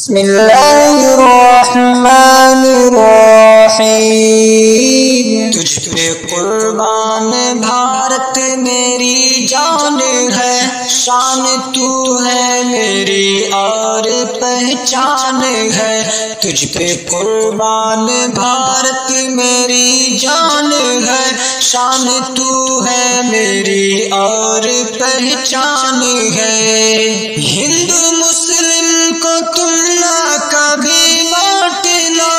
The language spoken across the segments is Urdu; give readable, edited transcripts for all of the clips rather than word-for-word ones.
بسم اللہ الرحمن الرحیم۔ تجھ پہ قربان بھارت میری جان ہے، شان تو ہے میری اور پہچان ہے۔ تجھ پہ قربان بھارت میری جان ہے، شان تو ہے میری اور پہچان ہے۔ ہندو مسلم کو تم نہ کبھی بانٹنا،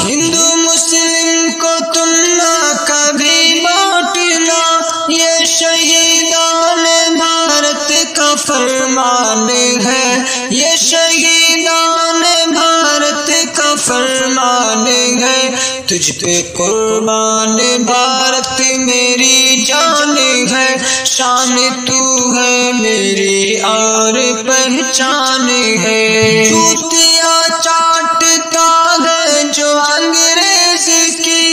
ہندو مسلم کو تم نہ کبھی بانٹنا، یہ شہیدان بھارت کا فرمان ہے، یہ شہیدان بھارت کا فرمان ہے۔ تجھ پہ قربان بھارت میری جان ہے، شان تو ہے میری اور پہچان ہے۔ جوتیاں چاٹتا ہے جو انگریز کی،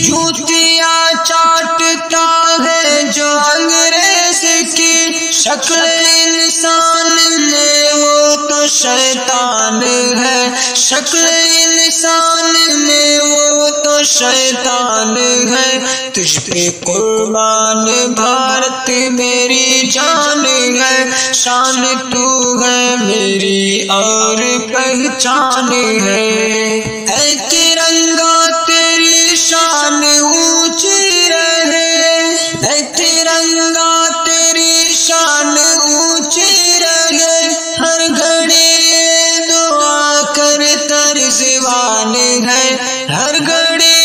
جوتیاں چاٹتا ہے جو انگریز کی، شکل انسان میں وہ تو شیطان ہے، شکل انسان میں وہ تو شیطان ہے۔ تجھ پہ قربان بھارت میری جان ہے، شان تو ہے میری اور پہچان ہے۔ اے ترنگا تیری شان اونچی رہے، اے ترنگا تیری شان اونچی رہے، ہر گھڑی دعا کر ترجمان ہے، ہر گھڑی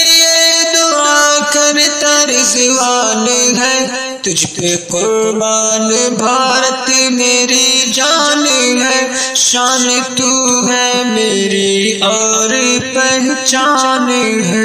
دعا کر ترجمان ہے۔ تجھ پہ قربان بھارت میری جان ہے، شان تو ہے میری اور پہچان ہے۔